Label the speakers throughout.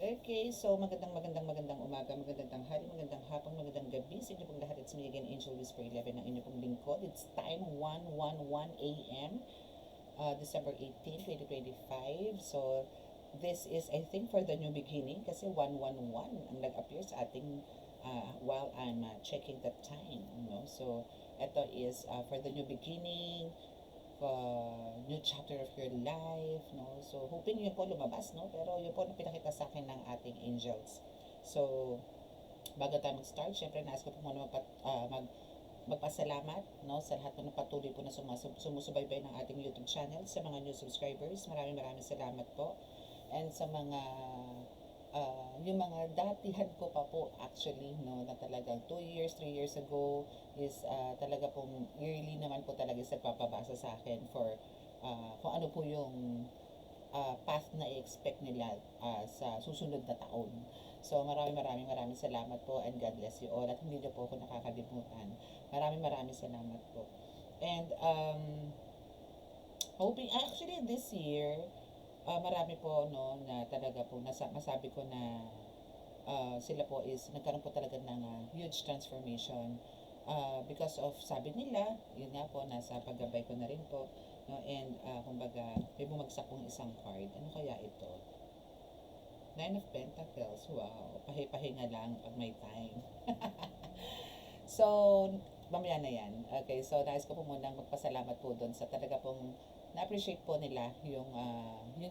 Speaker 1: Okay, so magandang umaga, magandang tanghali, magandang hapon, magandang gabi sa inyo pong lahat. It's me again, Angel Whisper 11, ang inyo pong lingkod. It's time 1:11 a.m. December 18, 2025. So, this is, I think, for the new beginning kasi 1:11 ang nag-appear sa ating while I'm checking the time. So, ito is for the new beginning, new chapter of your life, no? So, hoping yun po lumabas, no? Pero yun po na pinakita sa akin ng ating angels. So, bago tayo mag-start, syempre nais ko po muna magpasalamat, no? Sa lahat po ng patuloy po na sumusubaybay ng ating YouTube channel, sa mga new subscribers, maraming salamat po. And sa mga yung mga datihan ko pa po actually, no, na talagang 2 years, 3 years ago is talaga pong yearly naman po talaga sa nagpapabasa sa akin for kung ano po yung path na i-expect nila sa susunod na taon. So maraming salamat po and God bless you all at hindi niyo po ako nakakalimutan. Maraming salamat po. And hoping actually this year marami po no na talaga po masabi ko na sila po is nagkaroon po talaga ng huge transformation because of sabi nila, yun nga po nasa paggabay ko na rin po, no, and kumbaga may bumagsak pong isang card. Ano kaya ito? Nine of Pentacles. Wow, pahinga lang pag may time. So, mamaya na yan. Okay, so nais ko po munang magpasalamat po doon sa talaga pong na-appreciate po nila yung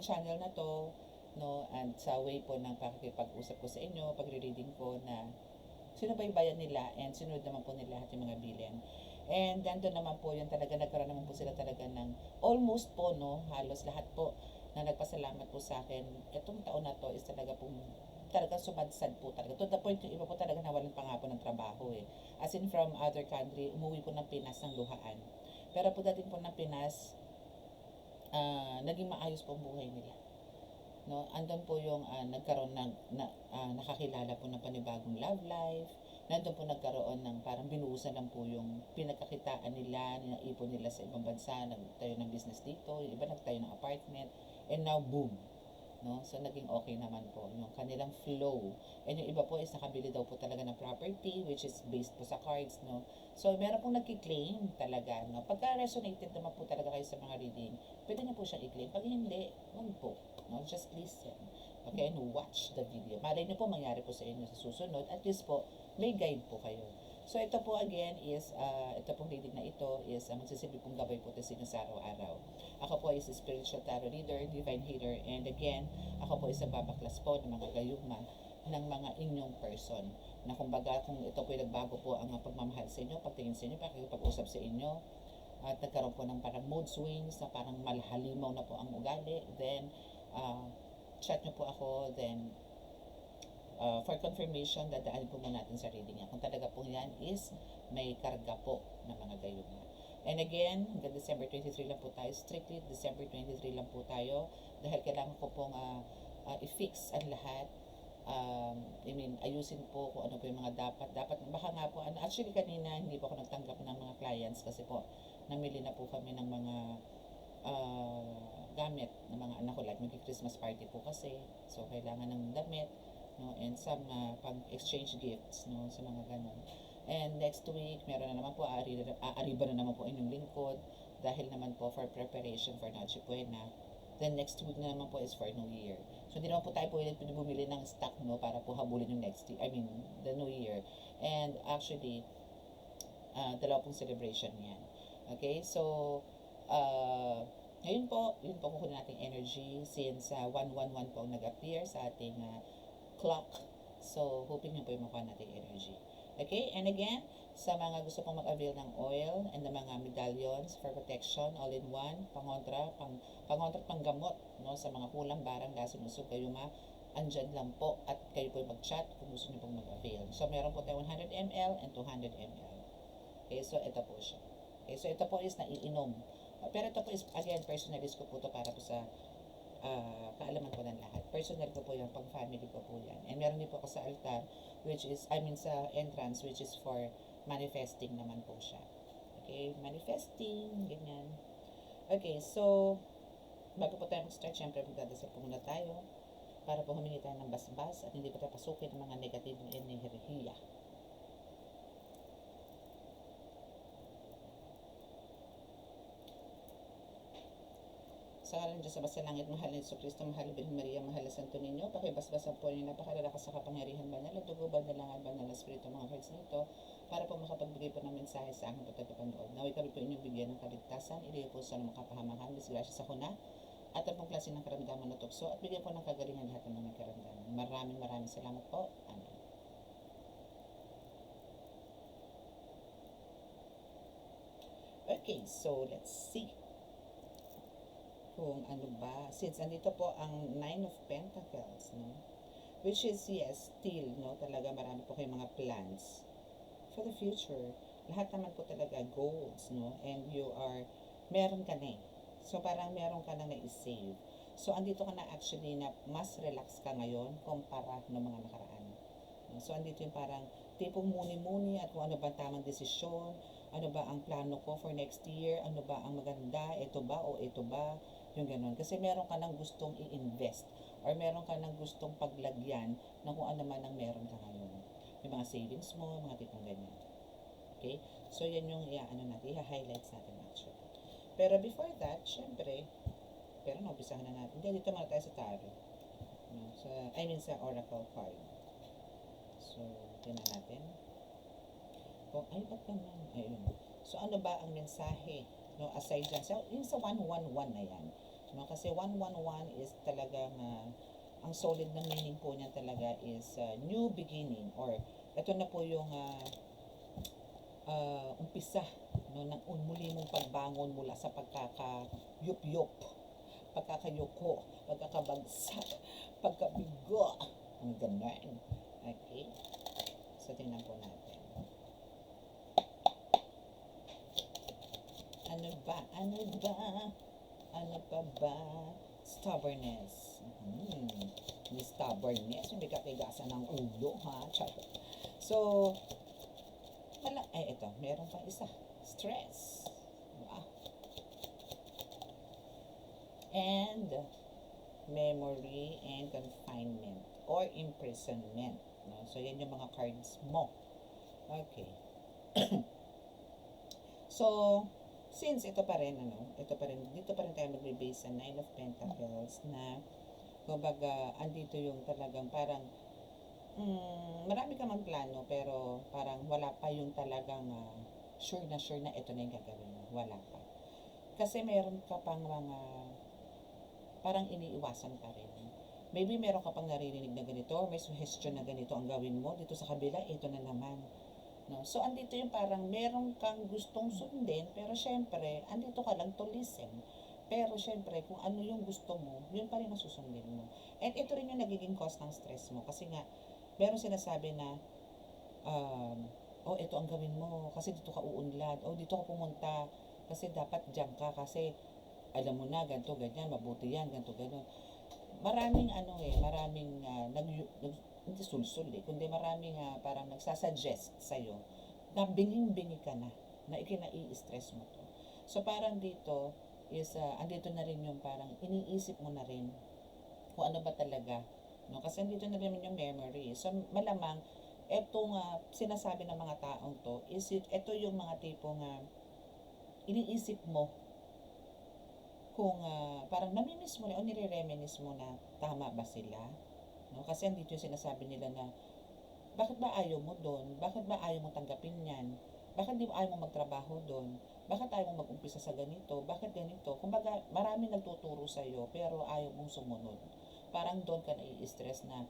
Speaker 1: channel na to, no, and sa way po ng pakikipag-usap ko sa inyo, pagre-reading ko na sinubaybayan nila and sinunod naman po nila lahat yung mga bilin. And nandun naman po yun talaga, nagkaroon naman po sila talaga ng almost po, no, halos lahat po na nagpasalamat po sa akin. Itong taon na to is talaga pong talaga sumadsad po talaga. To the point, yung iba po talaga nawalan pa nga po ng trabaho eh. As in from other country, umuwi po ng Pinas ng luhaan. Pero po dating po ng Pinas, naging maayos po ang buhay nila. No, andun po yung nagkaroon nakakilala po ng panibagong love life. Nandun po nagkaroon ng parang binuhusan lang po yung pinagkakitaan nila, naipon nila sa ibang bansa, nagtayo ng business dito, yung iba nagtayo ng apartment, and now boom. No? So, naging okay naman po yung kanilang flow. And yung iba po is nakabili daw po talaga ng property, which is based po sa cards, no? So, meron pong nagki-claim talaga, no? Pagka resonated naman po talaga kayo sa mga reading, pwede niyo po siya i-claim. Pag hindi, wag po. No? Just listen. Okay? And watch the video. Malay niyo po mangyari po sa inyo sa susunod. At least po, may guide po kayo. So, ito po again is, ito pong reading na ito is magsisilbi pong gabay po sa inyo sa araw-araw. Ako po is a spiritual tarot reader, divine healer, and again, ako po is nagbabaklas po ng mga gayuma ng mga inyong person. Na kumbaga, kung ito po ay nagbago po ang pagmamahal sa inyo, pagtingin sa inyo, pakikipag-usap sa inyo, at nagkaroon po ng parang mood swings, na parang malhalimaw na po ang ugali, then, chat nyo po ako, then, for confirmation, dadaan po muna natin sa reading niya. Kung talaga po yan is may karga po ng mga gayuma. And again, hanggang December 23 lang po tayo. Strictly December 23 lang po tayo. Dahil kailangan ko pong i-fix ang lahat. Ayusin po kung ano po yung mga dapat. Baka nga po, actually kanina hindi po ako nagtanggap ng mga clients kasi po, namili na po kami ng mga gamit ng mga anak ko. Like, mag-Christmas party po kasi. So, kailangan ng damit, no, and some pang-exchange gifts, no, sa mga ganun. And next week, meron na naman po, aariba na naman po inyong lingkod dahil naman po for preparation for Noche Buena. Then next week na naman po is for New Year. So hindi naman po tayo pwede bumili ng stock, no, para po habulin yung next year, the New Year. And actually, dalawa pong celebration yan. Okay, so, yun po kukunin natin energy since 111 po ang nag-appear sa ating clock. So, hoping nyo po yung makuha natin energy. Okay, and again, sa mga gusto pong mag-avail ng oil and ng mga medallions for protection, all-in-one, pangontra, panggamot, no, sa mga kulang, barang, lason, usog, gayuma, andyan lang po at kayo po mag-chat kung gusto nyo pong mag-avail. So, meron po tayo 100 ml and 200 ml. Okay, so ito po siya. Okay, so ito po is naiinom. Pero ito po is, again, personalist ko po ito para po sa kaalaman ko ng lahat. Personal ko po yan, pang family ko po yan. And meron din po ako sa altar, which is, sa entrance, which is for manifesting naman po siya. Okay, manifesting, ganyan. Okay, so, bago po tayo mag-start, syempre magdadasal po muna tayo. para po humingi tayo ng basbas at hindi pa tayo pasukin ng mga negatibong enerhiya. Sa ngalan Diyos sa basa langit, mahal na Yesu Kristo, mahal na Birhen Maria, mahal na Santo Niño, pakibasbasan po niyo napakalalakas sa kapangyarihan banal at dugo banal banal na Espiritu mga Kristo nito, para po makapagbigay po ng mensahe sa aking pagkakapanood. Naway kami po inyong bigyan ng kaligtasan, iliyo po sa mga kapahamakan, disgrasya sa kuna, at ang pong klase ng karamdaman na tukso, at bigyan po ng kagalingan lahat ng mga karamdaman. Maraming salamat po. Amen. Okay, so let's see kung ano ba, since andito po ang Nine of Pentacles, no? Which is, yes, still, no? Talaga marami po kayong mga plans for the future. Lahat naman po talaga goals, no? And you are, meron ka na eh. So, parang meron ka na na-save. So, andito ka na actually na mas relax ka ngayon kumpara ng mga nakaraan. So, andito yung parang tipong muni-muni at kung ano ba tamang desisyon, ano ba ang plano ko for next year, ano ba ang maganda, ito ba o ito ba, yung ganun. Kasi meron ka nang gustong i-invest or meron ka nang gustong paglagyan ng kung ano man ang meron ka ngayon. Yung mga savings mo, mga tipong ganyan. Okay? So, yan yung natin, i-highlights natin actually. Pero before that, syempre, pero umpisahan na natin. Dito muna tayo sa tarot. No? Sa oracle card. So, tingnan natin. Kung, ba't naman? Ayun. So, ano ba ang mensahe? No, aside dyan. So, yung sa 111 na yan. No, kasi 111 is talagang, ang solid na meaning po niya talaga is new beginning or ito na po yung umpisa no, ng muli mong pagbangon mula sa pagkakayup-yup, pagkakayuko, pagkakabagsak, pagkabigo. Ang ganun. Okay? So, tingnan po natin. Ano ba? Ano pa ba? Stubbornness. May stubbornness. Hindi ka tigasan ng ulo, ha? Charot. So, ito. Meron pang isa. Stress. Diba? And memory and confinement or imprisonment. No? So, yan yung mga cards mo. Okay. So, since ito pa rin, dito pa rin tayo magbe-base sa Nine of Pentacles na, kumbaga, andito yung talagang parang, marami ka mang plano, pero parang wala pa yung talagang sure na ito na yung gagawin mo. Wala pa. Kasi meron ka pang mga, parang iniiwasan ka rin. Maybe meron ka pang naririnig na ganito, or may suggestion na ganito ang gawin mo, dito sa kabila, ito na naman. No? So, andito yung parang meron kang gustong sundin, pero syempre, andito ka lang to listen. Pero syempre, kung ano yung gusto mo, yun pa rin ang susundin mo. And ito rin yung nagiging cause ng stress mo. Kasi nga, meron sinasabi na, ito ang gawin mo, kasi dito ka uunlad, dito ka pumunta, kasi dapat diyan ka, kasi alam mo na, ganito, ganyan, mabuti yan, ganito, gano'n. Maraming hindi sulsul kundi maraming parang nagsasuggest sa'yo na binging-bingi ka na ikinai-stress mo to. So, parang dito is, andito na rin yung parang iniisip mo na rin kung ano ba talaga. No? Kasi andito na rin yung memory. So, malamang, etong sinasabi ng mga taong to, is ito yung mga tipong iniisip mo kung parang namimiss mo na o nire-reminis mo na tama ba sila. No? Kasi andito yung sinasabi nila na, bakit ba ayaw mo doon? Bakit ba ayaw mo tanggapin yan? Bakit di ayaw mo magtrabaho doon? Bakit ayaw mo mag-umpisa sa ganito? Bakit ganito? Kumbaga, marami nagtuturo sa'yo, pero ayaw mong sumunod. Parang doon ka nai-stress na,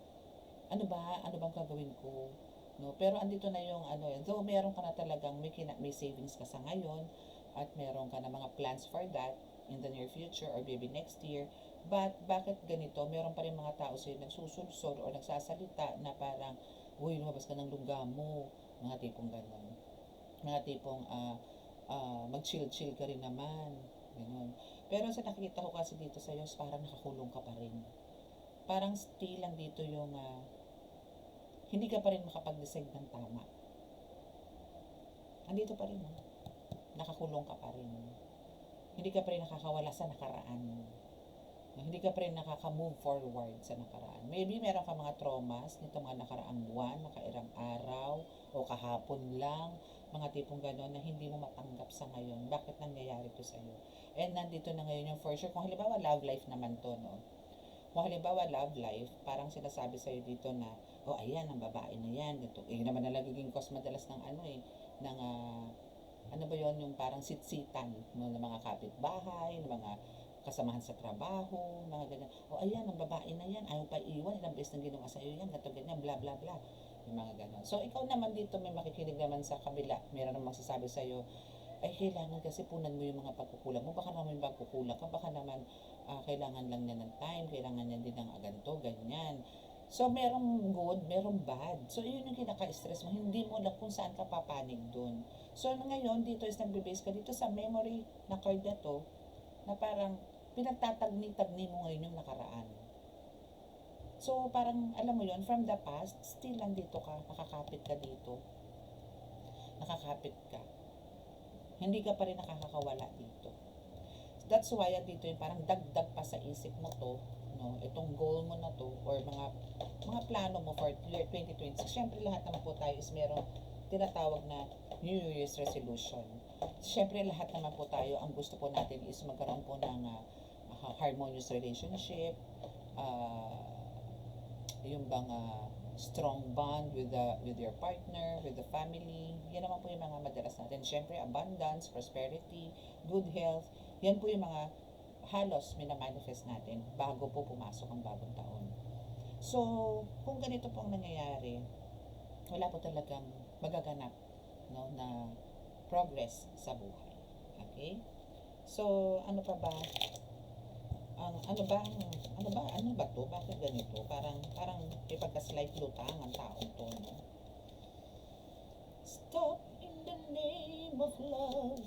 Speaker 1: ano bang gagawin ko? No? Pero andito na yung, though meron ka na talagang, may savings ka sa ngayon, at meron ka na mga plans for that, in the near future, or maybe next year, but bakit ganito? Meron pa rin mga tao sa'yo nagsusulsol o nagsasalita na parang, uy, lumabas ka ng lungga mo, mga tipong gano'n. Mga tipong, mag-chill-chill ka rin naman, gano'n. Pero sa nakikita ko kasi dito sa'yo, parang nakakulong ka pa rin. Parang still lang dito yung, hindi ka pa rin makapag-decide ng tama. Andito pa rin, nakakulong ka pa rin. Hindi ka pa rin nakakawala sa nakaraan. No, hindi ka pa rin nakaka-move forward sa nakaraan. Maybe meron ka mga traumas nito mga nakaraang buwan, nakairang araw, o kahapon lang, mga tipong gano'n na hindi mo matanggap sa ngayon. Bakit nangyayari to sa'yo? And nandito na ngayon yung for sure. Kung halimbawa love life naman to, no? Kung halimbawa love life, parang sinasabi sa'yo dito na, oh ayan, ang babae na yan. Ito, yun naman na nagiging cause madalas ng ano eh, ng ano ba yon yung parang sitsitan no, ng mga kapitbahay, ng mga kasamahan sa trabaho, mga ganyan. O ayan, ang babae na yan, ayaw pa iwan, ilang beses nang ginawa sa'yo yan, gato ganyan, bla bla bla. Yung mga ganon. So, ikaw naman dito may makikinig naman sa kabila, meron namang magsasabi sa'yo, ay kailangan kasi punan mo yung mga pagkukulang mo, baka naman yung pagkukulang ka, baka naman kailangan lang niya ng time, kailangan niya din ng ganito, ganyan. So, merong good, merong bad. So, yun yung kinaka-stress mo. Hindi mo lang kung saan ka papanig dun. So, ngayon, dito is nagbe-base ka dito sa memory na card na to, na parang pinagtatagni-tagni mo ngayon yung nakaraan. So, parang, alam mo yon from the past, still nandito ka, nakakapit ka dito. Nakakapit ka. Hindi ka pa rin nakakawala dito. That's why dito yung parang dagdag pa sa isip mo to, no, itong goal mo na to or mga plano mo for year 2026. Syempre lahat naman po tayo is merong tinatawag na New Year's resolution. Syempre lahat naman po tayo ang gusto po natin is magkaroon po ng harmonious relationship, uh, yung bang strong bond with your partner, with the family. Yan naman po yung mga madalas natin. Syempre, abundance, prosperity, good health. Yan po yung mga halos minamanifest natin bago po pumasok ang bagong taon. So, kung ganito po ang nangyayari, wala po talagang magaganap no, na progress sa buhay. Okay? So, ano pa ba? Ano ba to? Bakit ganito? Parang may pagka-slight lutang ang taong to, no? Stop in the name of love.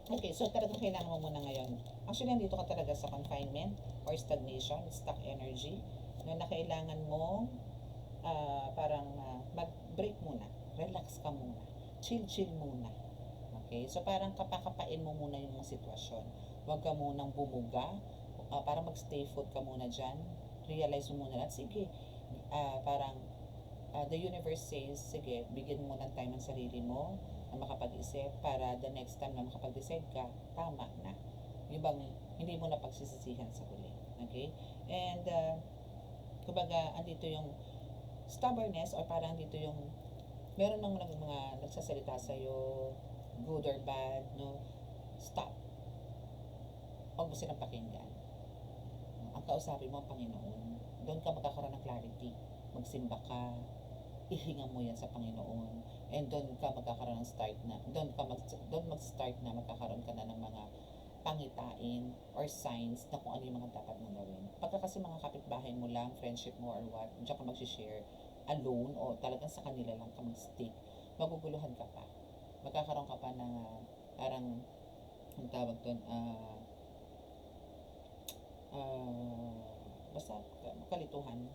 Speaker 1: Okay, so talagang kailangan mo muna ngayon. Actually, nandito ka talaga sa confinement or stagnation, stuck energy, na kailangan mo mag-break muna. Relax ka muna. Chill muna. Okay? So, parang kapakapain mo muna yung sitwasyon. Huwag ka munang bumuga. Parang mag-stay put ka muna dyan. Realize mo muna lahat. Sige, parang the universe says, sige, bigyan mo ng time ng sarili mo na makapag-isip para the next time na makapag-decide ka, tama na. Yung bang hindi mo na pagsisisihan sa huli. Okay? And, kumbaga, andito yung stubbornness or parang dito yung meron ng mga nagsasalita sa'yo, good or bad, no? Stop. Huwag mo silang pakinggan. Ang kausapin mo ang Panginoon. Doon ka magkakaroon ng clarity. Magsimba ka, ihinga mo yan sa Panginoon, and doon ka magkakaroon ng start na, doon mag-start na magkakaroon ka na ng mga pangitain or signs na kung ano yung mga dapat mong gawin. Pagka kasi mga kapitbahay mo lang, friendship mo or what, diyan ka mag-share alone o talagang sa kanila lang ka mag-stick, maguguluhan ka pa. Magkakaroon ka pa ng parang ang tawag doon, basta kalituhan.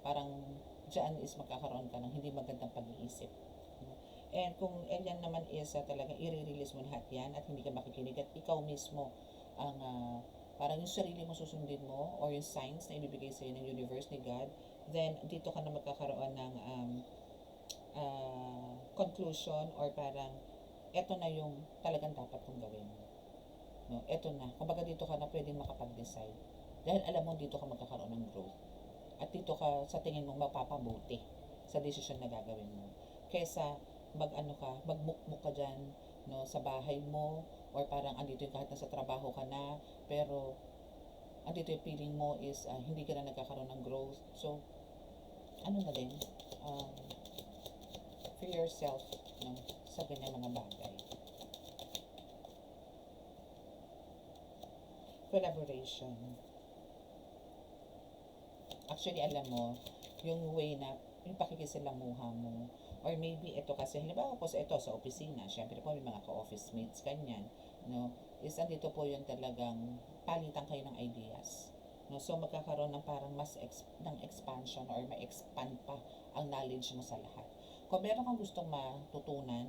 Speaker 1: Parang dyan is magkakaroon ka ng hindi magandang pag-iisip. And kung yan naman is talagang i-release mo lahat yan at hindi ka makikinig at ikaw mismo ang parang yung sarili mo susundin mo or yung signs na ibibigay sa iyo ng universe ni God, then dito ka na magkakaroon ng conclusion or parang eto na yung talagang dapat kong gawin. No, eto na. Kumbaga dito ka na pwedeng makapag-decide. Dahil alam mo dito ka magkakaroon ng growth. At dito ka sa tingin mo mapapabuti sa desisyon na gagawin mo. Kesa magmukmuk ka dyan, no, sa bahay mo, or parang andito yung kahit nasa trabaho ka na, pero andito yung feeling mo is hindi ka na nagkakaroon ng growth. So, ano na din, for yourself, no, sa ganyan mga bagay. Collaboration. Actually, alam mo, yung way na, yung pakikisalamuha mo, or maybe ito kasi, halimbawa po sa opisina, syempre po may mga ka-office mates, kanyan, no, is andito po yung talagang palitan kayo ng ideas. No, so magkakaroon ng parang ng expansion or ma-expand pa ang knowledge mo sa lahat. Kung meron kang gustong matutunan,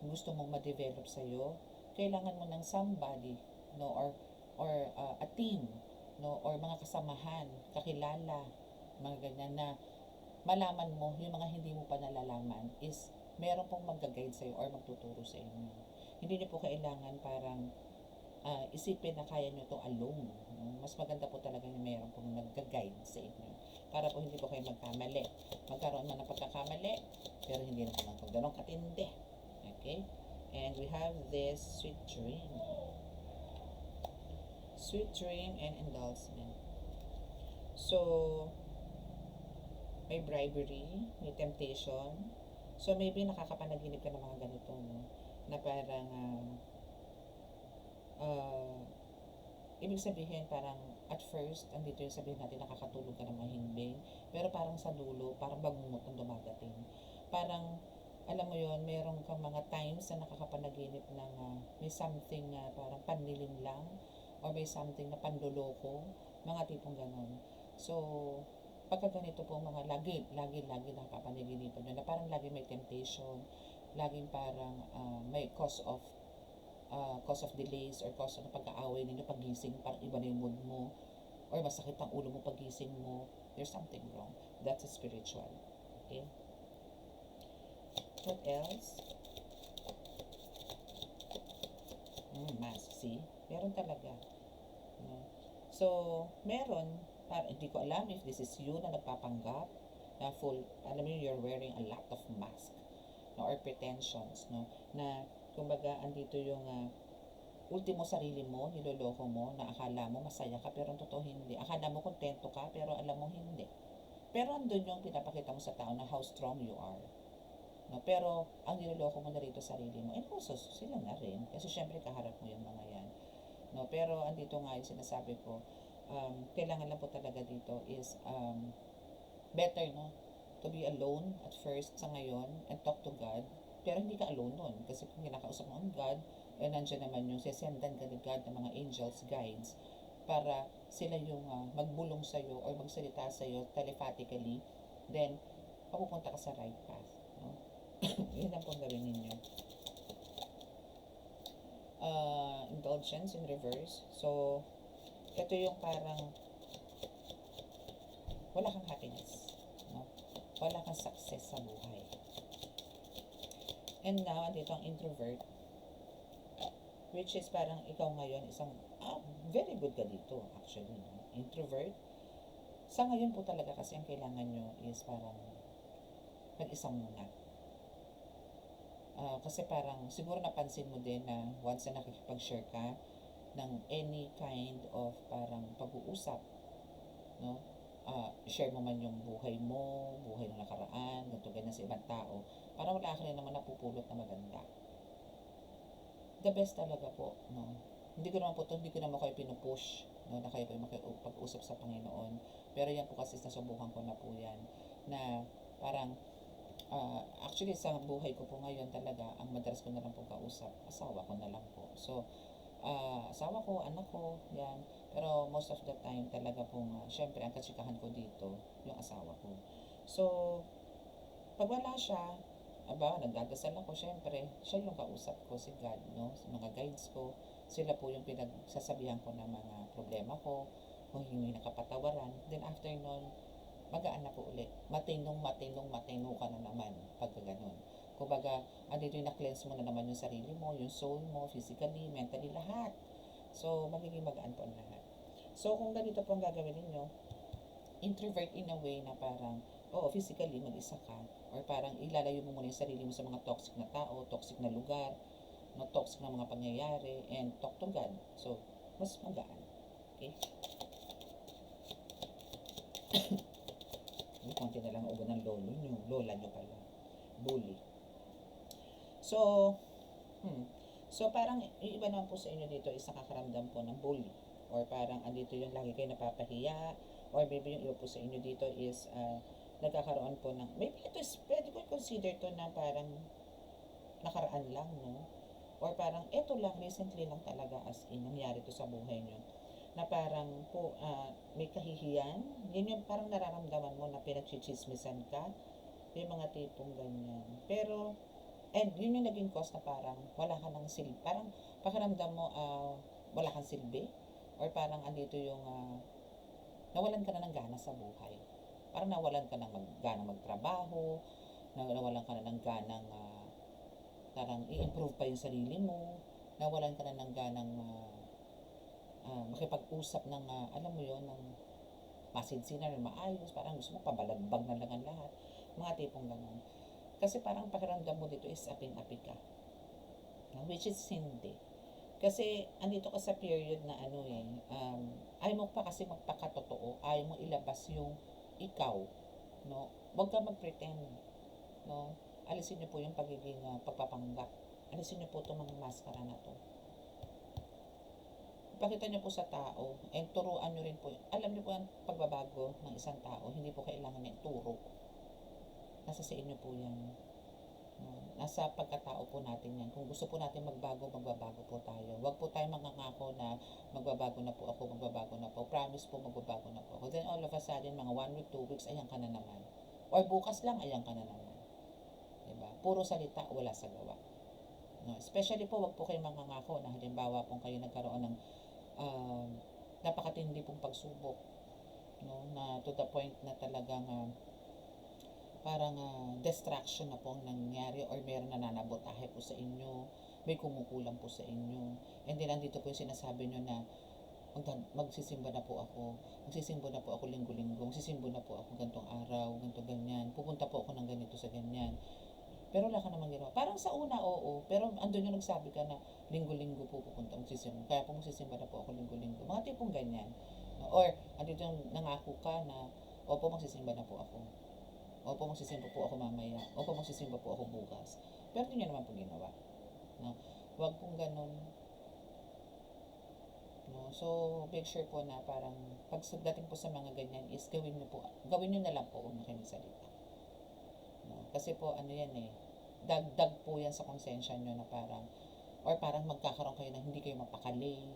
Speaker 1: gusto mong ma-develop sa'yo, kailangan mo ng somebody, no, or a team no, or mga kasamahan, kakilala, mga ganyan na malaman mo yung mga hindi mo pa nalalaman is meron pong mag-guide sa'yo or magtuturo sa inyo. Hindi niyo po kailangan parang isipin na kaya nyo to alone. No? Mas maganda po talaga yung meron pong nag-guide sa inyo. Para po hindi po kayo magkamali. Magkaroon man ng pagkakamali, pero hindi na po ganun katindi. Okay? And we have this sweet dream. Sweet dream and indulgement. So, may bribery, may temptation. So, maybe nakakapanaginip ka ng mga ganito, no? Na parang, ibig sabihin parang at first, andito yung sabihin natin nakakatulog ka ng mahimbing, pero parang sa dulo, parang bagungot ang dumadating. Parang, alam mo yon meron kang mga times na nakakapanaginip ng may something na parang panlilin lang, or may something na panloloko, mga tipong ganon. So, pagka ganito po mga lagi nakakapanaginipan nyo na parang lagi may temptation, laging parang may cause of delays or cause ng pagkaaway ninyo pagising, parang iba na yung mood mo, or masakit ang ulo mo pagising mo, there's something wrong. That's a spiritual. Okay? What else? Mask, see? Meron talaga. No? So, meron, hindi ko alam if this is you na nagpapanggap, na full, alam mo you're wearing a lot of mask, no, or pretensions, no, na kumbaga andito yung ultimo sarili mo, niloloko mo, na akala mo masaya ka pero totoo hindi. Akala mo kontento ka pero alam mo hindi. Pero andun yung pinapakita mo sa tao na how strong you are. No, pero ang niloloko mo na rito sarili mo, and also sila na rin kasi syempre kaharap mo yung mga yan. No, pero andito nga yung sinasabi ko, kailangan lang po talaga dito is better, no, to be alone at first sa ngayon and talk to God. Pero hindi ka alone nun kasi kung kinakausap mo ang God, nandiyan naman yung sesendan ka ni God ng mga angels, guides, para sila yung magbulong sa'yo or magsalita sa'yo telepathically, then papupunta ka sa right path. No? Yun lang pong gawin ninyo. Indulgence in reverse. So, ito yung parang wala kang happiness. No? Wala kang success sa buhay. And now, dito ang introvert, which is parang ikaw ngayon, isang, very good ka dito, actually. No? Introvert. Sa ngayon po talaga kasi ang kailangan nyo is parang mag-isa muna. Kasi parang siguro napansin mo din na once na nakikipag-share ka ng any kind of parang pag-uusap, no? Share mo man yung buhay mo, buhay ng nakaraan, ganito ganyan sa ibang tao, parang wala ka rin naman napupulot na maganda. The best talaga po, no? Hindi ko naman kayo pinupush, no, na kayo makipag-usap sa Panginoon. Pero yan po kasi nasubukan ko na po yan, na parang actually sa buhay ko po ngayon talaga, ang madalas ko na lang po kausap, asawa ko na lang po. So, asawa ko, anak ko, yan. Pero most of the time talaga pong, syempre, ang katsikahan ko dito, yung asawa ko. So, pag wala siya, nagdadasal ako, syempre, siya yung kausap ko, si God, no? Sa mga guides ko, sila po yung pinagsasabihan ko ng mga problema ko, kung hindi nakapatawaran. Then after nun, magaan na po ulit. Matinong ka na naman pagka ganun. Kumbaga, andito yung na-cleanse mo na naman yung sarili mo, yung soul mo, physically, mentally, lahat. So, magiging magaan po ang lahat. So, kung ganito po ang gagawin ninyo, introvert in a way na parang, physically, mag-isa ka, or parang ilalayo mo muna yung sarili mo sa mga toxic na tao, toxic na lugar, no, toxic na mga pangyayari, and talk to God. So, mas magaan. Okay? May konti na lang ubo ng lola nyo pala. Bully. So, parang yung iba naman po sa inyo dito is nakakaramdam po ng bully. Or parang andito yung lagi kayo napapahiya. Or maybe yung iba po sa inyo dito is nagkakaroon po ng, maybe ito is, pwede ko consider to na parang nakaraan lang, no? Or parang ito lang, recently lang talaga as in, nangyari to sa buhay nyo. Na parang po, may kahihiyan, yun yung parang nararamdaman mo na pinagchichismisan ka, yung mga tipong ganyan. Pero, and yun yung naging cause na parang wala ka ng silbi, parang pakiramdam mo wala kang silbi, or parang andito yung nawalan ka na ng gana sa buhay. Parang nawalan ka ng gana magtrabaho, nawalan ka na ng ganang parang i-improve pa yung sarili mo, nawalan ka na ng ganang makipag-usap ng, alam mo yon ng masinsinan na maayos, parang gusto mo pabalagbag na lang ang lahat. Mga tipong ganun. Kasi parang pakiramdam mo dito is aping-api ka. No? Which is hindi. Kasi andito ka sa period na ayaw mo pa kasi magpakatotoo, ayaw mo ilabas yung ikaw, no? Huwag ka mag-pretend, no? Alisin niyo po yung pagiging pagpapanggap. Alisin niyo po itong mga maskara na to. Ipakita niyo po sa tao, and turuan niyo rin po. Alam niyo po ang pagbabago ng isang tao, hindi po kailangan niya turo. Nasa sa inyo po yan. Nasa pagkatao po natin yan. Kung gusto po natin magbago, magbabago po tayo. Huwag po tayo mangangako na magbabago na po ako, magbabago na po. Promise po, magbabago na po ako. Then all of a sudden, mga 1 week, 2 weeks, ayan ka na naman. Or bukas lang, ayan ka na naman. Diba? Puro salita, wala sa gawa. No? Especially po, wag po kayo mangangako na halimbawa kung kayo nagkaroon ng napakatindi pong pagsubok. No? Na to the point na talagang parang distraction na po ang nangyari or meron nananabotahe po sa inyo, may kumukulang po sa inyo. And then nandito po yung sinasabi nyo na magsisimba na po ako, magsisimba na po ako linggo-linggo, magsisimba na po ako gantong araw, ganto ganyan, pupunta po ako ng ganito sa ganyan. Pero wala ka namang ginawa. Parang sa una, oo, pero andun yung nagsabi ka na linggo-linggo po pupunta, magsisimba. Kaya po magsisimba na po ako linggo-linggo. Mga tipong ganyan. Or andito yung nangako ka na, opo, magsisimba na po ako. Opo, magsisimba po ako mamaya. Opo, magsisimba po ako bukas. Pero hindi nyo naman po ginawa. No? Huwag pong ganun. No? So, make sure po na parang pagdating po sa mga ganyan is gawin nyo na lang po na kayo magsalita. No? Kasi po, ano yan dagdag po yan sa konsensya nyo na parang, or parang magkakaroon kayo ng hindi kayo mapakali.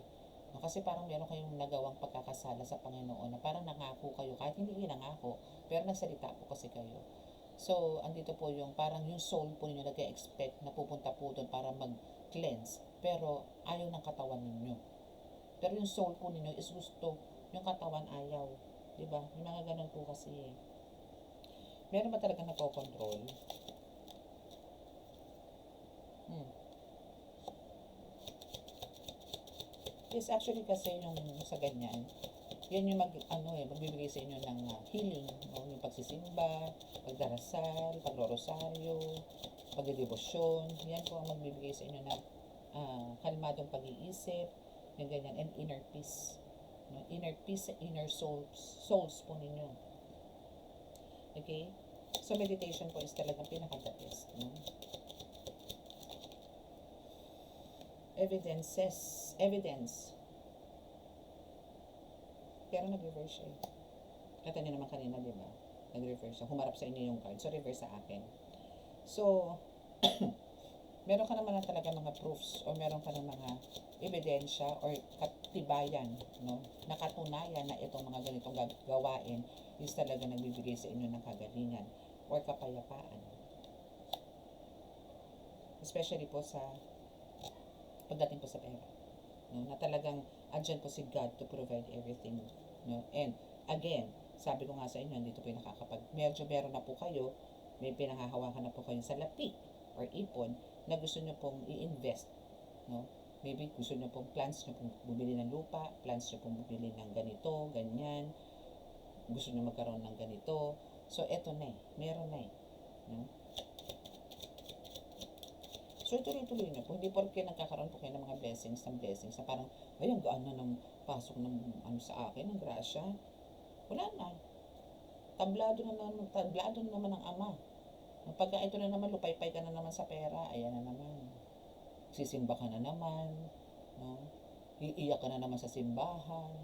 Speaker 1: No, kasi parang meron kayong nagawang pagkakasala sa Panginoon na parang nangako kayo, kahit hindi kayo nangako, pero nagsalita po kasi kayo. So, andito po yung parang yung soul po ninyo nag-expect na pupunta po doon para mag-cleanse, pero ayaw ng katawan ninyo. Pero yung soul po ninyo is gusto, yung katawan ayaw. Diba? Yung mga ganun po kasi meron ba talaga napokontrol? Yes, actually kasi yung sa ganyan, yan yung magbibigay sa inyo ng healing, no? Yung pagsisimba, pagdarasal, pagrorosaryo, pagdedebosyon, yan po ang magbibigay sa inyo ng kalmadong pag-iisip, yung ganyan, and inner peace. No? Inner peace, inner souls po ninyo. Okay? So, meditation po is talagang pinaka-the best. No? Evidence. Pero nag-reverse siya. Kata niyo naman kanina, di ba? Nag-reverse siya. Humarap sa inyo yung card. So, reverse sa akin. So, meron ka naman na talaga mga proofs or meron ka ng mga ebidensya or katibayan, no? Nakatunayan na itong mga ganitong gawain is talaga nagbibigay sa inyo ng kagalingan or kapayapaan. Especially po sa pagdating po sa pera. No? Na talagang andyan po si God to provide everything. No? And again, sabi ko nga sa inyo, dito po yung medyo meron na po kayo, may pinanghahawakan na po kayong salapi or ipon na gusto nyo pong i-invest. No? Maybe gusto nyo pong plans nyo pong bumili ng lupa, plans nyo pong bumili ng ganito, ganyan, gusto nyo magkaroon ng ganito. So, eto na meron na no? So, tuloy-tuloy na po. Hindi porke nagkakaroon po kayo ng mga blessings na parang, ay, ang gaan na ng pasok ng sa akin, ng grasya. Wala na. Tablado na naman ng Ama. Pagka ito na naman, lupay-pay ka na naman sa pera, ayan na naman. Sisimba ka na naman, no? Iiyak ka na naman sa simbahan,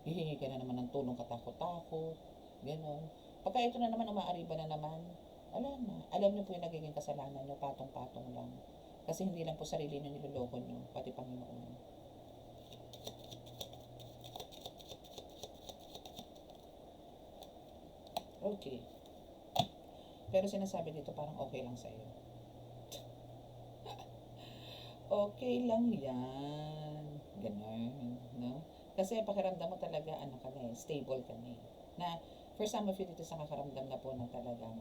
Speaker 1: hihingi ka na naman ng tulong katakot-takot, gano'n. Pagka ito na naman, umaariba na naman, alam na. Alam niyo po yung nagiging kasalanan niyo, patong-patong lang. Kasi hindi lang po sarili niyo niloloko niyo, pati Panginoon. Okay. Pero sinasabi dito parang okay lang sa'yo. Okay lang yan. Ganun, no? Kasi pakiramdam mo talaga, ano ka na eh, stable ka na eh. Na, for some of you dito sa kakaramdam na po ng talagang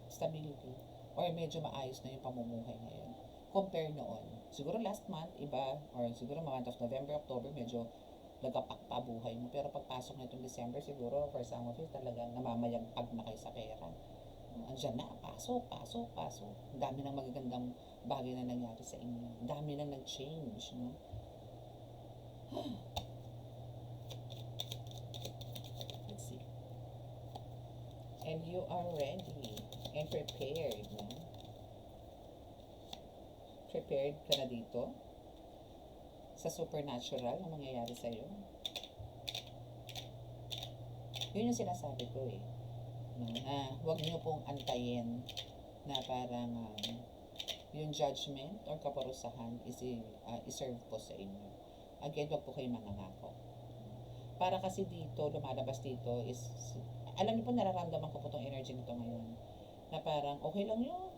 Speaker 1: stability or medyo maayos na yung pamumuhay ngayon compare noon. Siguro last month, iba, or siguro month of November, October, medyo nagapak pa buhay mo. Pero pagpasok na itong December, siguro for some of you talagang namamayagpag na kayo sa pera. Andiyan na, pasok, pasok, pasok. Ang dami ng magagandang bagay na nangyari sa inyo. Ang dami na nag-change, no? Let's see. And you are ready and prepared, no? Prepared ka na dito sa supernatural na mangyayari sa'yo. Yun yung sinasabi ko eh. No? Na huwag niyo pong antayin na parang yung judgment or kaparusahan iserve po sa inyo. Again, wag po kayo mangangako. Para kasi dito, lumalabas dito is, alam niyo po, nararamdaman ko po itong energy nito ngayon. Na parang, okay lang yun.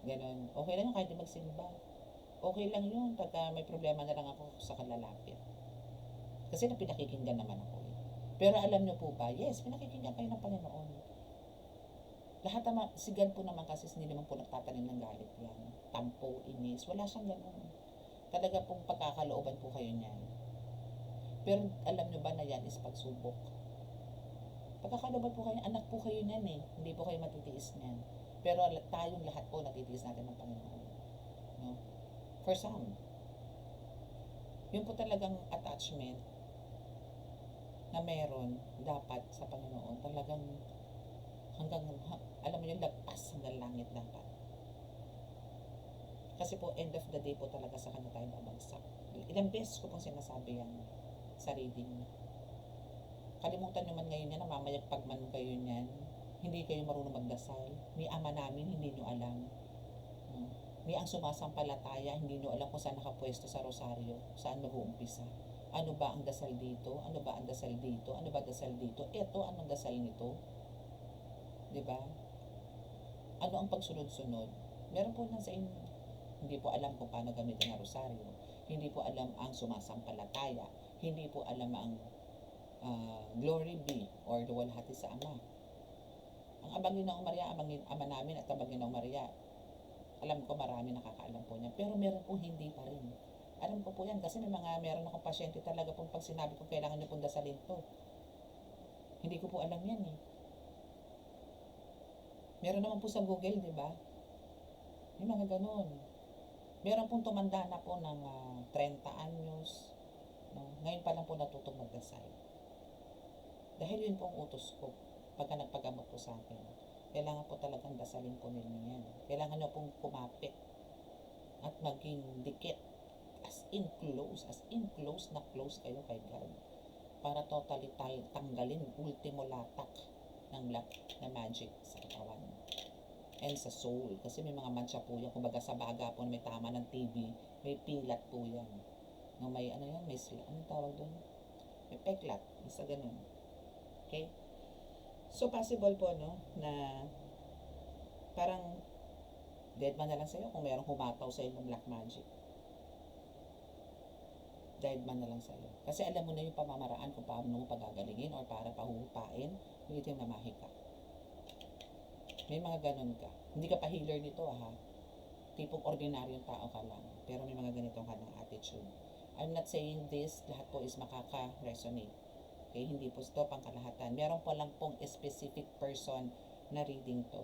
Speaker 1: Ganon. Okay lang yun kahit di magsimba. Okay lang yun pagka may problema na lang ako sa kalalapit. Kasi pinakikinggan naman ako eh. Pero alam niyo po ba, yes, pinakikinggan kayo ng Panginoon. Lahat naman, sigal po naman kasi hindi naman po nagtatanim ng galit yan. Tampo, inis, wala siyang gano'n. Talaga pong pagkakalooban po kayo niyan. Pero alam niyo ba na yan is pagsubok? Pagkakalooban po kayo, anak po kayo niyan eh. Hindi po kayo matitiis niyan. Pero tayong lahat po natitiis natin ng Panginoon. No? For some. Yun po talagang attachment na meron dapat sa Panginoon. Talagang hanggang, alam mo yung lagpas hanggang langit dapat. Kasi po, end of the day po talaga sa kanya tayo babagsak. Ilang beses ko pong sinasabi yan sa reading. Kalimutan nyo man ngayon yan, namamayagpag man kayo niyan, hindi kayo marunong magdasal. Ni Ama namin, hindi nyo alam. Ni ang sumasampalataya, hindi nyo alam kung saan nakapwesto sa rosaryo, saan mag-uumpisa. Ano ba ang dasal dito? Ano ba ang dasal dito? Ano ba dasal dito? Eto, anong dasal nito? Diba? Ano ang pagsunod-sunod? Meron po nan sa inyo. Hindi po alam kung paano gamitin ang rosaryo. Hindi po alam ang sumasampalataya. Hindi po alam ang glory be or luwalhati sa Ama. Ang Abang Ginoong Maria, Ama namin at Abang Ginoong Maria, alam ko marami nakakaalam po niyan. Pero meron pong hindi pa rin. Alam ko po yan kasi meron akong pasyente talaga pong pag sinabi ko kailangan niyo pong dasalin to. Hindi ko po alam yan eh. Meron naman po sa Google, di ba? May mga ganun. Meron pong tumanda na po ng 30 anyos. No? Ngayon pa lang po natutong magdasal. Dahil yun po ang utos ko pagka nagpagamot po sa akin. Kailangan po talagang dasalin po ninyo yan. Kailangan nyo pong kumapit at maging dikit. As in close na close kayo kay God. Para totally tanggalin ultimo latak ng black na magic sa katawan and sa soul. Kasi may mga mancha po yan. Kumbaga sa baga po na may tama ng TB, may pilat po yan. No, may ano yan, may anong tawag doon? May peklat. Isa ganun. Okay? So, possible po, no, na parang dead man na lang sa'yo kung mayroong humataw sa'yo ng black magic. Dead man na lang sa'yo. Kasi alam mo na yung pamamaraan kung paano mo pagagalingin or para pahuhupain, hindi yung namahi ka. May mga ganun ka. Hindi ka pa healer nito, ha? Tipong ordinaryong tao ka lang. Pero may mga ganitong ka ng attitude. I'm not saying this, lahat po is makaka-resonate. Okay, hindi po ito pangkalahatan. Meron po lang pong specific person na reading to.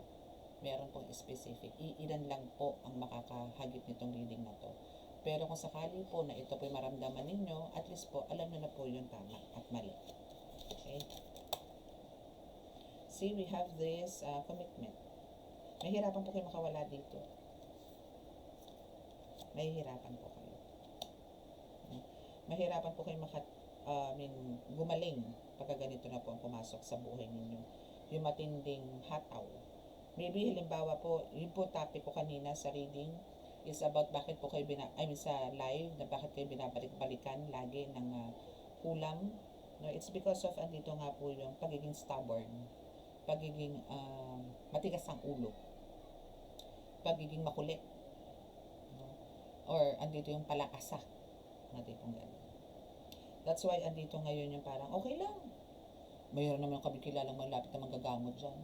Speaker 1: Meron pong specific. Iilan lang po ang makakahagip nitong reading na to. Pero kung sakali po na ito po yung maramdaman ninyo, at least po, alam nyo na po yung tama at mali. Okay? See, we have this commitment. Mahirapan po kayo makawala dito. Mahihirapan po kayo. Mahirapan po kayo gumaling pagka ganito na po ang pumasok sa buhay ninyo. Yung matinding hataw. Maybe halimbawa po, yun po topic ko kanina sa reading is about bakit po kayo sa live na bakit kayo binabalik-balikan lagi ng ulam. No, it's because of andito nga po yung pagiging stubborn, pagiging matigas ang ulo, pagiging makulit, no? Or andito yung palakasa. Mga tipong gano'n. That's why andito ngayon yung parang, okay lang. Mayroon naman kami kilalang malapit na manggagamot dyan.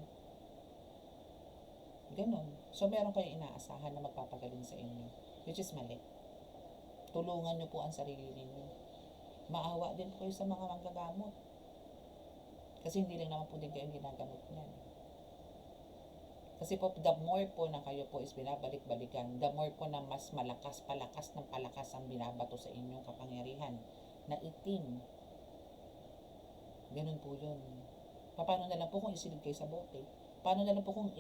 Speaker 1: Ganon. So, meron kayong inaasahan na magpapagaling sa inyo. Which is mali. Tulungan nyo po ang sarili ninyo. Maawa din po kayo sa mga manggagamot. Kasi hindi lang naman po din kayo ginagamot niyan. Kasi po, the more po na kayo po is binabalik-balikan, the more po na mas malakas, palakas ng palakas ang binabato sa inyong kapangyarihan na itim. Ganun po yun. Paano na lang po kung isilid kayo sa bote? Paano na lang po kung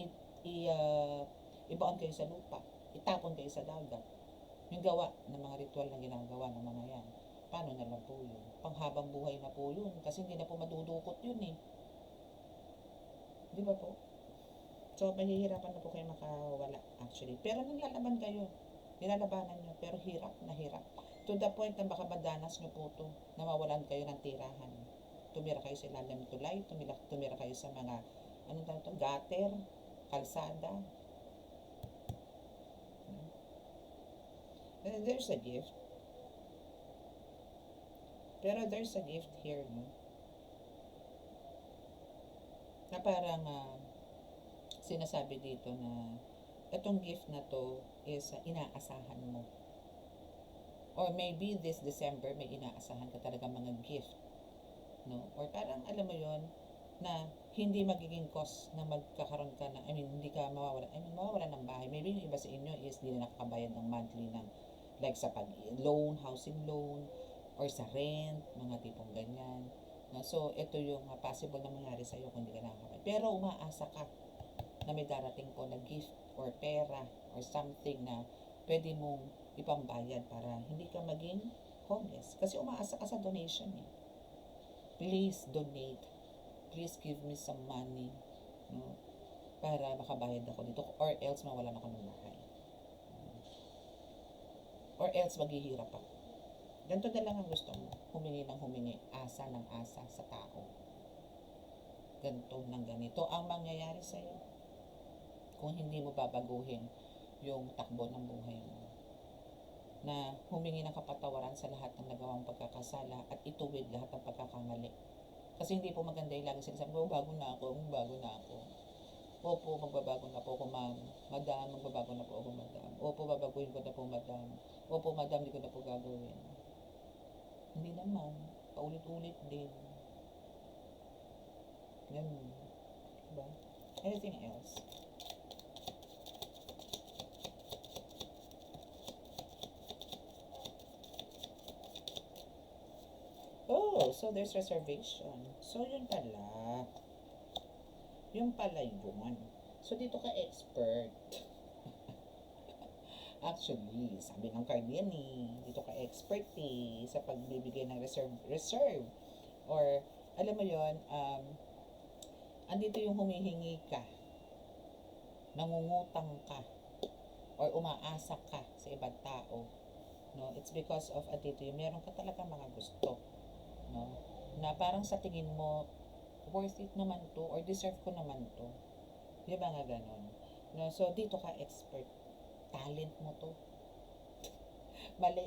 Speaker 1: ibaon kayo sa lupa? Itapon kayo sa dagat? Yung gawa ng mga ritual na ginagawa ng mga yan. Paano na lang po yun? Panghabang buhay na po yun. Kasi hindi na po madudukot yun eh. Di ba po? So, mahihirapan na po kayo makawala actually. Pero naglalaban kayo. Nilalabanan nyo. Pero hirap na hirap. To the point na baka madanas nyo po to na mawalan kayo ng tirahan. Tumira kayo sa ilalim ng tulay. Tumira kayo sa mga, anong tawag to? Gutter, kalsada. And there's a gift. Pero there's a gift here, no? Na parang, sinasabi dito na itong gift na to is inaasahan mo. Or maybe this December may inaasahan ka talaga mga gift, no? Or parang alam mo yon na hindi magiging cost na magkakaroon ka na, hindi ka mawawala ng bahay. Maybe yung iba sa inyo is hindi na nakakabayad ng monthly ng like sa pag-loan, housing loan, or sa rent, mga tipong ganyan. No? So, ito yung possible na mangyari sa'yo kung hindi ka nakakabayad. Pero umaasa ka na may darating po na gift or pera or something na pwede mong ipambayad para hindi ka maging homeless. Kasi umaasa ka sa donation eh. Please donate. Please give me some money. No? Para makabayad ako dito or else mawalan ako ng bahay. Or else maghihirap ako. Ganito na lang ang gusto mo. Humingi ng humingi. Asa ng asa sa tao. Ganito ng ganito ang mangyayari sa'yo. Kung hindi mo babaguhin yung takbo ng buhay mo. Na humingi ng kapatawaran sa lahat ng nagawang pagkakasala at ituwid lahat ng pagkakamali. Kasi hindi po maganda yung lagi sinasabi, bago na ako. Opo, magbabago na po ako, ma'am. Madam, magbabago na po ako, madam. Opo, babaguhin ko na po, madam. Opo, madam, hindi ko na po gagawin. Hindi naman. Paulit-ulit din. Ganun. Diba? Anything else? Oh, so there's reservation. So, yun pala. Yun pala yun. So, dito ka expert. Actually, sabi ng card yan eh. Dito ka expert eh. Sa pagbibigay ng reserve. Or, alam mo yun, andito yung humihingi ka. Nangungutang ka. Or umaasa ka sa ibang tao. No? It's because of andito yung meron ka talaga mga gusto. No? Na parang sa tingin mo, worth it naman to or deserve ko naman to. Di ba nga ganon? No? So, dito ka expert. Talent mo to. Mali.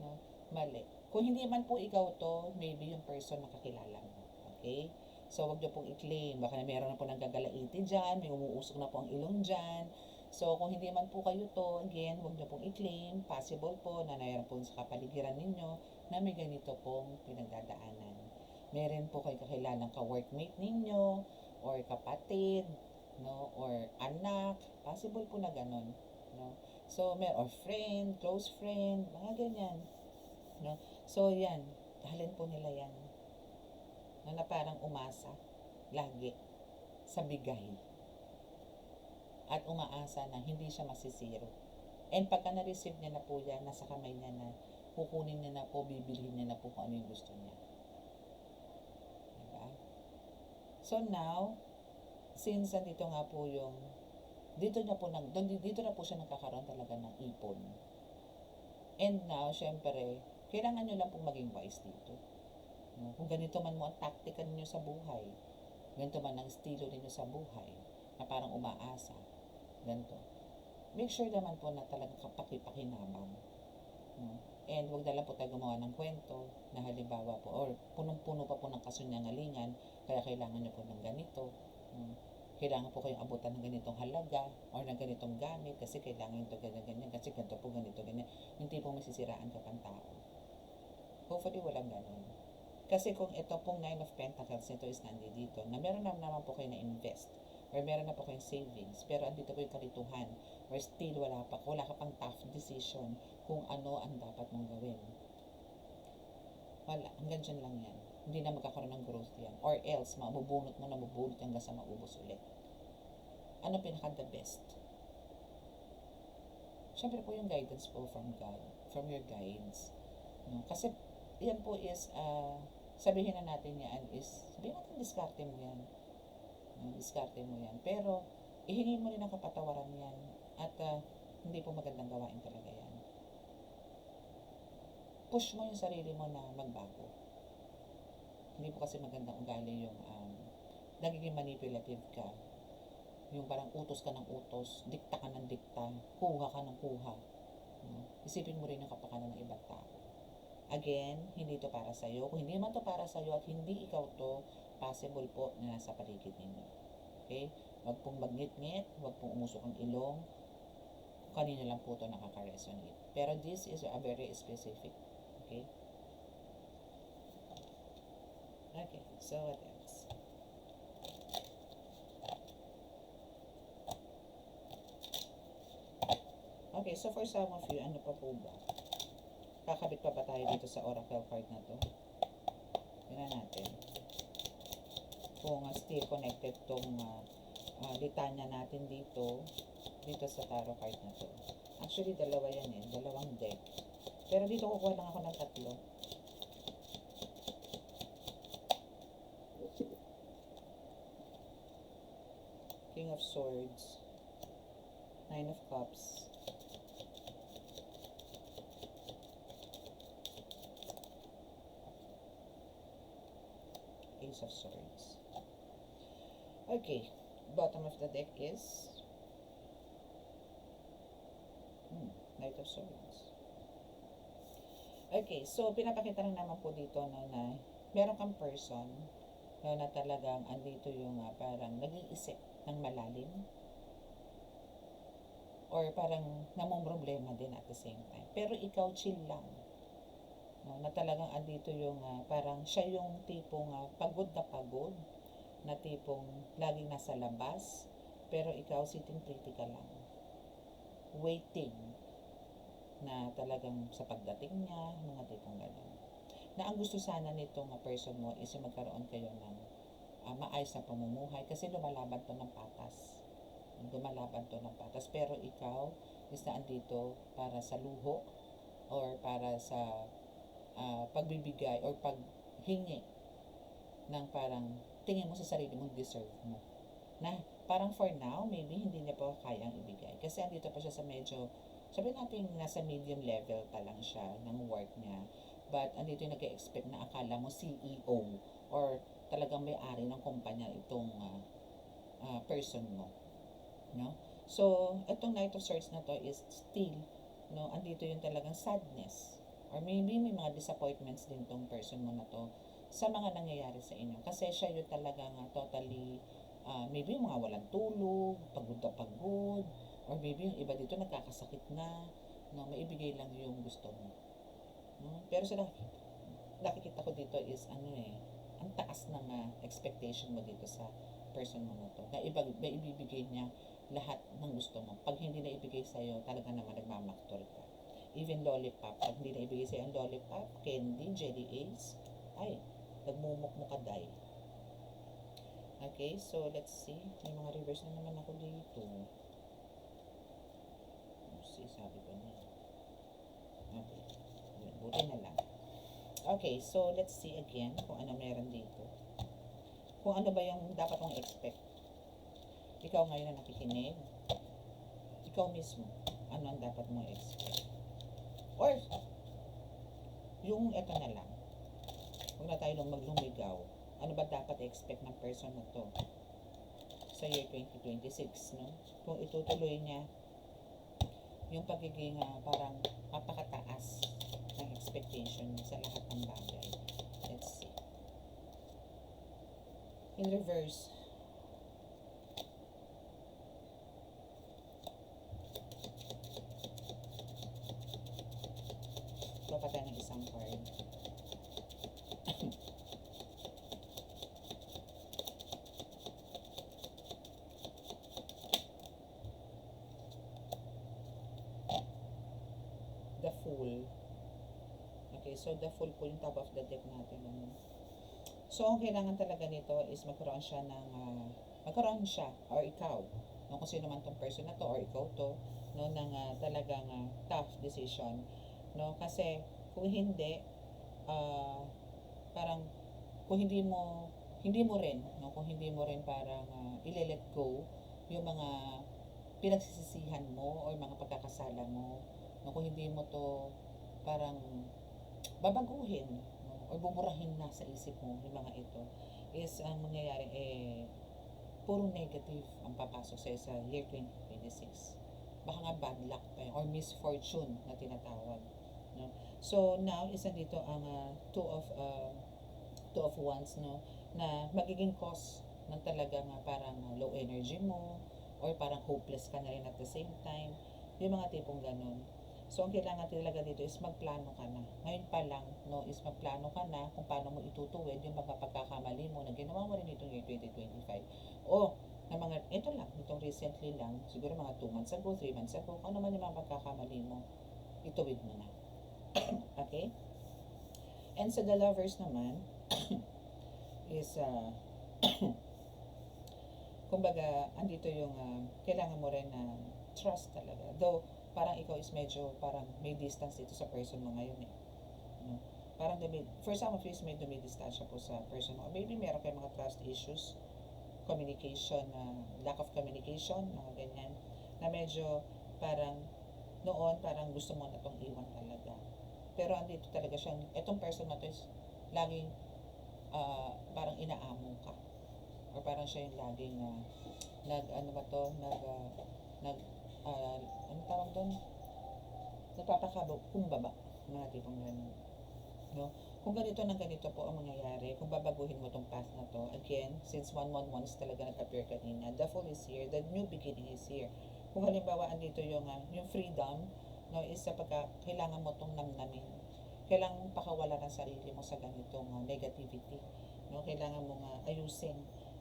Speaker 1: No? Mali. Kung hindi man po ikaw to, maybe yung person na kakilala mo. Okay? So, wag niyo pong i-claim. Baka na meron na po nagagalaitin dyan, may umuusok na po ang ilong dyan. So, kung hindi man po kayo to, again, wag niyo pong i-claim. Possible po na mayroon po sa kapaligiran ninyo na may ganito pong pinagdadaanan. Meron po kayo kakilalang ka-workmate ninyo, or kapatid, no, or anak. Possible po na ganon. No? So, or friend, close friend, mga ganyan. No? So, yan. Dahalin po nila yan. Na parang umasa, lagi, sa bigay. At umaasa na hindi siya masisiro. And pagka na-receive niya na po yan, nasa kamay niya na, kukunin niya na po, bibilhin niya na po kung ano yung gusto niya. Diba? So now, since nandito nga po yung, dito na po siya nagkakaroon talaga ng ipon. And now, syempre, kailangan nyo lang pong maging wise dito. No? Kung ganito man mo ang taktika ninyo sa buhay, ganito man ang estilo ninyo sa buhay, na parang umaasa, ganito. Make sure naman po na talagang kapakipakinabang. No? And huwag na lang po tayo gumawa ng kwento na halimbawa po, or punong-puno pa po ng kasunyangalingan, kaya kailangan nyo po ng ganito. Kailangan po kayong abutan ng ganitong halaga or ng ganitong gamit kasi kailangan ito ganyan-ganyan kasi ganito po ganito ganyan. Hindi po masisiraan ka pang tao. Hopefully walang ganun. Kasi kung ito pong 9 of Pentacles nito is nandito na meron naman po kayo na invest or meron na po kayong savings pero andito po yung kalituhan or still wala ka pang tough decision kung ano ang dapat mong gawin. Wala, hanggang dyan lang yan. Hindi na magkakaroon ng growth yan. Or else, mabubunot hanggang sa maubos ulit. Ano pinaka the best? Siyempre po yung guidance po from God, from your guides. No? Kasi yan po is, sabihin na natin yan is, sabihin natin diskarte mo yan. Diskarte mo yan. Pero, ihingi mo rin ang kapatawaran yan. At hindi po magandang gawain talaga yan. Push mo yung sarili mo na magbago. Hindi po kasi magandang ugali yung nagiging manipulative ka. Yung parang utos ka ng utos, dikta ka ng dikta, kuha ka ng kuha. Isipin mo rin yung kapakanan ng ibang tao. Again, hindi to para sa'yo. Kung hindi man to para sa'yo at hindi ikaw to, possible po na nasa paligid ninyo. Okay? Huwag pong magngit-ngit, huwag pong umusok ang ilong. Kung kanino lang po to nakaka-resonate. Pero this is a very specific. Okay? Okay, so what else? Okay, so for some of you, ano pa po ba? Kakabit pa ba tayo dito sa oracle card na to? Tingnan natin. Kung still connected tong litanya natin dito sa tarot card na to. Actually, dalawa yan eh. Dalawang deck. Pero dito kukuha lang ako ng tatlo. King of Swords. 9 of Cups. Ace of Swords. Okay. Bottom of the deck is Knight of Swords. Okay, so pinapakita lang naman po dito na meron kang person na talagang andito yung parang nag-iisip ng malalim or parang namong problema din at the same time. Pero ikaw chill lang. No, na talagang andito yung parang siya yung tipong pagod na tipong laging nasa labas pero ikaw sitting pretty ka lang. Waiting na talagang sa pagdating niya, mga tipong gano'n. Na ang gusto sana nitong person mo is magkaroon kayo ng maayos na pamumuhay kasi lumalaban to ng patas. Pero ikaw is na andito para sa luho or para sa pagbibigay or paghingi ng parang tingin mo sa sarili mong deserve mo. Na parang for now, maybe hindi niya pa kayang ibigay. Kasi andito pa siya sa medyo, sabihin natin nasa medium level pa lang siya ng work niya. But andito yung nag-expect na akala mo CEO or talagang may-ari ng kumpanya itong person mo. No? So, itong Knight of Swords na to is still, no, andito yung talagang sadness. Or maybe may mga disappointments din tong person mo na to sa mga nangyayari sa inyo. Kasi siya yung talagang totally, maybe yung mga walang tulog, pagod na pagod, or maybe yung iba dito nagkakasakit na, no, maibigay lang yung gusto mo. No? Pero sa nakikita ko dito is ang taas ng expectation mo dito sa person mo na to. Na ibibigay niya lahat ng gusto mo. Pag hindi na ibigay sa'yo, talaga naman nagmamaktol ka. Even lollipop, pag hindi na ibigay sa'yo ang lollipop, candy, jelly ace, ay, nagmumukmukaday. Okay, so let's see. May mga reverse na naman ako dito. Let's see, sabi ko na. Okay, buti na lang. Okay, so let's see again kung ano meron dito. Kung ano ba yung dapat mong expect. Ikaw ngayon na nakikinig, ikaw mismo, ano ang dapat mong expect. Or, yung eto na lang, huwag na tayo maglumigaw. Ano ba dapat expect ng person na to sa year 2026, no? Kung itutuloy niya yung pagiging parang napakataas ng expectation mo sa lahat ng bagay. Let's see. In reverse, baka tayo ng isang card. The Fool. Okay, so the Fool po yung top of the deck natin. Ano? So, ang kailangan talaga nito is magkaroon siya ng, magkaroon siya, or ikaw, no, kung sino man tong person na to, or ikaw to, no, ng talagang tough decision. No, kasi kung hindi, parang, kung hindi mo rin, no, kung hindi mo rin parang ile-let go yung mga pinagsisisihan mo or mga pagkakasala mo, no, kung hindi mo to parang babaguhin, no, or buburahin na sa isip mo yung mga ito, is ang mangyayari puro negative ang papasok sa year 2026. Baka nga bad luck pa yun, or misfortune na tinatawag, no? So now is nandito ang two of wands, no, na magiging cause ng talagang parang low energy mo, or parang hopeless ka na rin at the same time, yung mga tipong ganun. So, ang kailangan talaga dito is magplano ka na. Ngayon pa lang, no, is magplano ka na kung paano mo itutuwid yung mga pagkakamali mo na ginawa mo rin itong year 2025. O, na mga, ito lang, itong recently lang, siguro mga 2 months ago, 3 months ago, kung ano man yung mga pagkakamali mo, ituwid mo na. Okay? And sa the lovers naman, is, kumbaga, andito yung, kailangan mo rin na trust talaga. Though, parang ikaw is medyo parang may distance dito sa person mo ngayon eh. No? Parang for some of you is may dumidistansya po sa person mo. Or maybe meron kayong mga trust issues, communication, lack of communication, mga ganyan. Na medyo parang noon parang gusto mo na itong iwan talaga. Pero andito talaga siyang, itong person na to is laging parang inaamong ka. Or parang siya yung laging ano ba to, ano tawag doon? Nagpapakakumbaba, mga tipong ganun. No? Kung ganito na ganito po ang mangyayari, kung babaguhin mo tong path na to, again, since 111 is talaga nag-appear kanina, the Fool is here, the new beginning is here. Kung halimbawa andito yung freedom, no, is sa kailangan mo tong namnamin. Kailangan mong pakawala ng sarili mo sa ganitong negativity. No? Kailangan mong ayusin,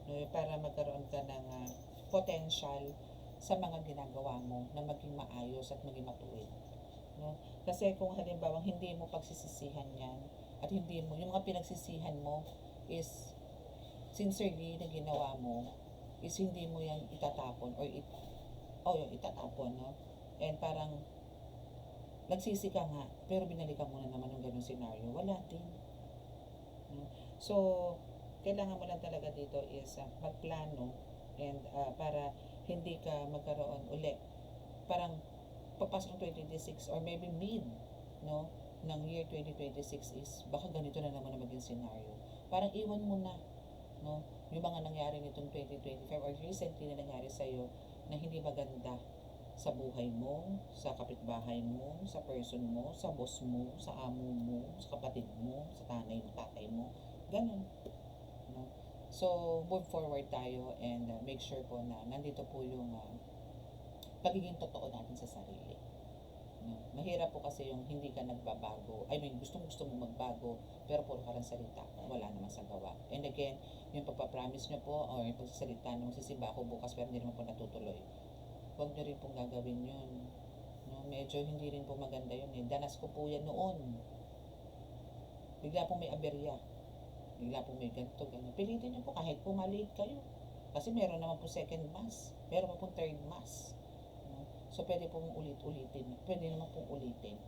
Speaker 1: no, para magkaroon ka ng potential sa mga ginagawa mo na maging maayos at maging matuwid. No? Kasi kung halimbawa hindi mo pagsisisihan yan at hindi mo, yung mga pinagsisihan mo is sincerely na ginawa mo, is hindi mo yan itatapon or yung itatapon, no? And parang nagsisi ka nga, pero binalikan mo na naman yung ganung scenario. Wala din. No? So, kailangan mo lang talaga dito is magplano and para hindi ka magkaroon uli. Parang papasok ng 2026 or maybe mid, no, ng year 2026 is baka ganito na naman na maging scenario. Parang iwan mo na, no, yung mga nangyari nitong 2025 or recently na nangyari sa'yo na hindi maganda sa buhay mo, sa kapitbahay mo, sa person mo, sa boss mo, sa amo mo, sa kapatid mo, sa tanay mo, tatay mo. Ganun. No? So, move forward tayo and make sure po na nandito po yung pagiging totoo natin sa sarili. No? Mahirap po kasi yung hindi ka nagbabago. I mean, gusto mo magbago, pero puro ka lang salita. Wala naman sa gawa. And again, yung pagpapromise nyo po or yung pagsasalita na magsisimba ako bukas pero hindi naman po natutuloy. Huwag nyo rin pong gagawin yun. No? Medyo hindi rin po maganda yun eh. Danas ko po yan noon. Bigla pong may aberya. Bigla pong may ganito, ganyan. Pilitin nyo po kahit po maliit kayo. Kasi meron naman po second mass. Meron po third mass. No? So, pwede pong ulit-ulitin. Pwede naman pong ulitin.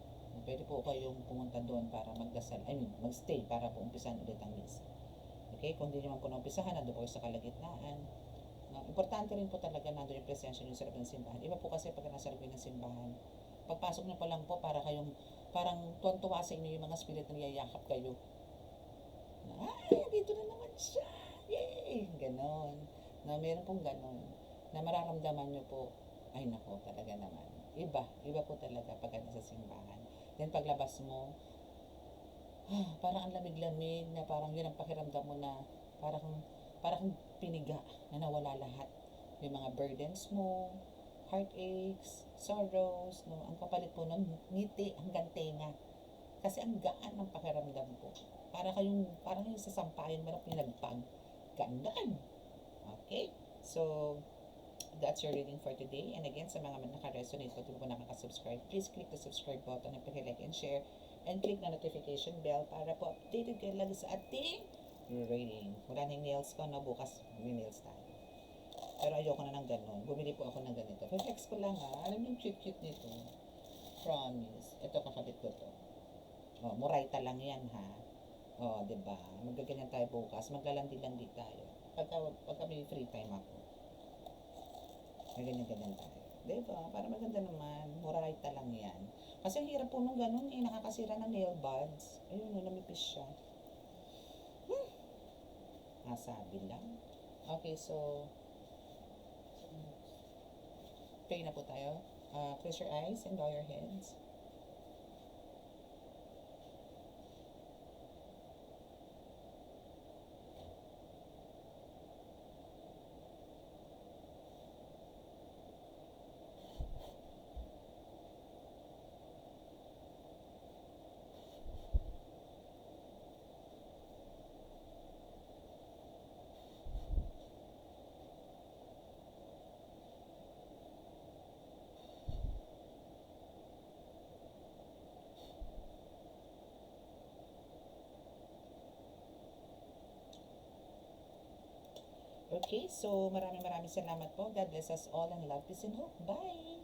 Speaker 1: Pwede po kayong pumunta doon para magdasal. I mean, magstay para po umpisahan ulit ang misa. Okay? Kung hindi naman po naumpisahan, nandun po sa kalagitnaan. No? Importante rin po talaga nandun yung presensya nyo sa loob ng simbahan. Iba po kasi pag nasa loob ng simbahan, pagpasok nyo pa lang po para kayong parang tuwan-tuwa sa inyo yung mga spirit na niyayakap kayo. Ay, dito na naman siya. Yay! Ganon. Na meron pong ganon. Na mararamdaman nyo po, ay nako, talaga naman. Iba po talaga pag nasa simbahan. Then paglabas mo, parang ang lamig-lamig na parang yun ang pakiramdam mo na parang, parang piniga na nawala lahat. Yung mga burdens mo, heartaches, sorrows, no? Ang kapalit po ng ngiti hanggang tenga. Kasi ang gaan ng pakiramdam ko. Parang yung sasampayan mo na pinagpag. Gaan. Okay? So, that's your reading for today. And again, sa mga naka-resonate po, kung nakaka-subscribe, please click the subscribe button and like and share. And click na notification bell para po updated kayo lagi sa ating reading. Wala na yung nails ko, no? Bukas may nails tayo. Pero ayoko na ng ganun. Bumili po ako ng ganito. Flex ko lang Alam niyo yung cute-cute nito. Promise. Ito kakabit ko to. Oh, Murayta lang yan Oh, 'di ba? Magaganyan tayo bukas. Maglalandi-landi tayo. Pagka may free time ako. Ganyan-ganyan tayo. 'Di ba? Para maganda naman. Murayta lang yan. Kasi ang hirap po nung ganun nakakasira ng nail buds. Ayun, namipis siya. Nasabi lang. Okay, so pray na po tayo. Close your eyes and bow your heads. Okay, so maraming salamat po. God bless us all and love, peace and hope. Bye!